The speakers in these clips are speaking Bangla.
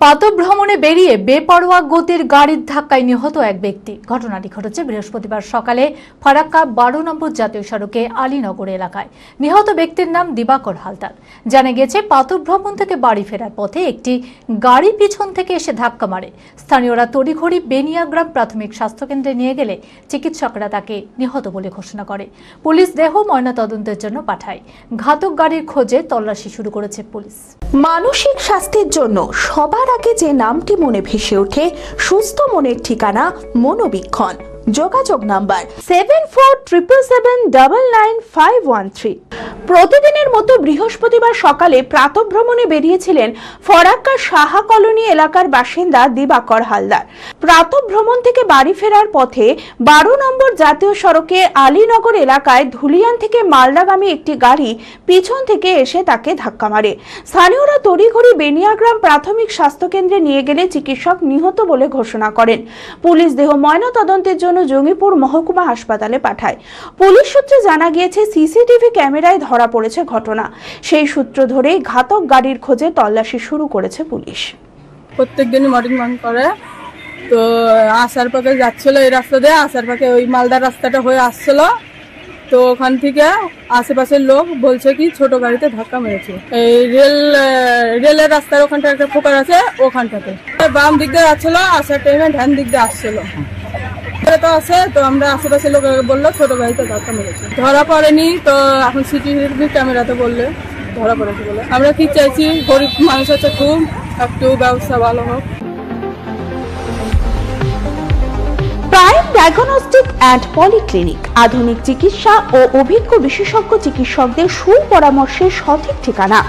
পাতক ভ্রমণে বেরিয়ে বেপরোয়া গতির গাড়ির ধাক্কায় নিহত এক ব্যক্তি। ঘটনাটি ঘটেছে বৃহস্পতিবার সকালে ফারাক্কা 12 নম্বর জাতীয় সড়কে আলীনগর এলাকায়। নিহত ব্যক্তির নাম দিবাকর হালদার। জানা গেছে, পাতক ভ্রমণ থেকে বাড়ি ফেরার পথে একটি গাড়ি পিছন থেকে এসে ধাক্কা মারে। স্থানীয়রা তড়িঘড়ি বেনিয়াগ্রাম প্রাথমিক স্বাস্থ্যকেন্দ্রে নিয়ে গেলে চিকিৎসকরা তাকে নিহত বলে ঘোষণা করে। পুলিশ দেহ ময়নাতদন্তের জন্য পাঠায়। ঘাতক গাড়ির খোঁজে তল্লাশি শুরু করেছে পুলিশ। মানসিক স্বাস্থ্যের জন্য সবার আগে যে নামটি মনে ভেসে ওঠে, সুস্থ মনের ঠিকানা মনোবীক্ষণ। যোগাযোগ নাম্বার 7477799513। প্রতিদিনের মতো বৃহস্পতিবার সকালে প্রাতঃভ্রমণে বেরিয়েছিলেন ফরাক্কা সাহা কলোনি এলাকার বাসিন্দা দিবাকর হালদার। প্রাতঃভ্রমণ থেকে বাড়ি ফেরার পথে 12 নম্বর জাতীয় সড়কে আলীনগর এলাকায় ধুলিয়ান থেকে মালদাগামী একটি গাড়ি পিছন থেকে এসে তাকে ধাক্কা মারে। স্থানীয়রা তড়িঘড়ি বেনিয়াগ্রাম প্রাথমিক স্বাস্থ্যকেন্দ্রে নিয়ে গেলে চিকিৎসক নিহত বলে ঘোষণা করেন। পুলিশ দেহ ময়নাতদন্তের জন্য জঙ্গিপুর মহকুমা হাসপাতালে পাঠায়। পুলিশ সূত্রে জানা গিয়েছে, সিসিটিভি ক্যামেরায় ধরা পড়েছে ঘটনা। সেই সূত্র ধরেই ঘাতক গাড়ির খোঁজে তল্লাশি শুরু করেছে পুলিশ। প্রত্যেকদিনই মর্নিং ওয়াক করে, তো আসার পথে যাচ্ছিল এই রাস্তা দিয়ে, আসার পথে ওই মালদার রাস্তাটা হয়ে আসছিল, তো ওখান থেকে আশেপাশের লোক বলছে কি ছোট গাড়িতে ধাক্কা মেরেছে। এই রেলের রাস্তার ওখানটা একটা ফোকার আছে, ওখানটাতে বাম দিক দিয়ে যাচ্ছিল, আসার টাইমে ডান দিক দিয়ে আসছিল। তো আছে, তো আমরা আশেপাশে লোক বললো ছোট গাড়িতে ধাক্কা মেরেছে। ধরা পড়েনি, তো এখন সিসিটিভি ক্যামেরাতে বললে ধরা পড়েছে বলে। আমরা কি চাইছি, গরিব মানুষ আছে, খুব একটু ব্যবস্থা ভালো হোক। প্রাইম ডায়াগনস্টিক অ্যান্ড পলিক্লিনিক আধুনিক চিকিৎসা ও অভিজ্ঞ বিশেষজ্ঞ চিকিৎসকদের সুপরামর্শের সঠিক ঠিকানা।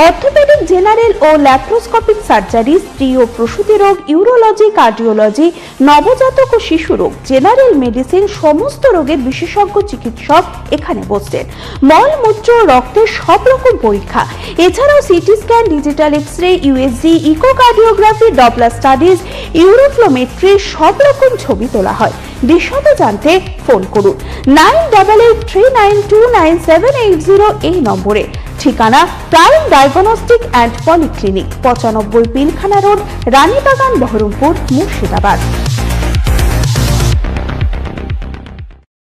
অর্থোপেডিক, জেনারেল ও ল্যাপ্রোস্কোপিক সার্জারি, স্ত্রী ও প্রসূতি রোগ, ইউরোলজি, কার্ডিওলজি, নবজাতক ও শিশু রোগ, জেনারেল মেডিসিন, সমস্ত রোগের বিশেষজ্ঞ চিকিৎসক এখানে বসছেন। মল, মূত্র, রক্তের সব রকম পরীক্ষা, এছাড়াও CT scan, digital X-ray, USG, echocardiography, Doppler studies, uroflowmetry, সব রকম ছবি তোলা হয়। বিশদে জানতে ফোন করুন 9883929780 এই নম্বরে। ঠিকানা prime diagnostic and polyclinic, 95 Pilkhana road, Ranibagan, Baharampur, Murshidabad.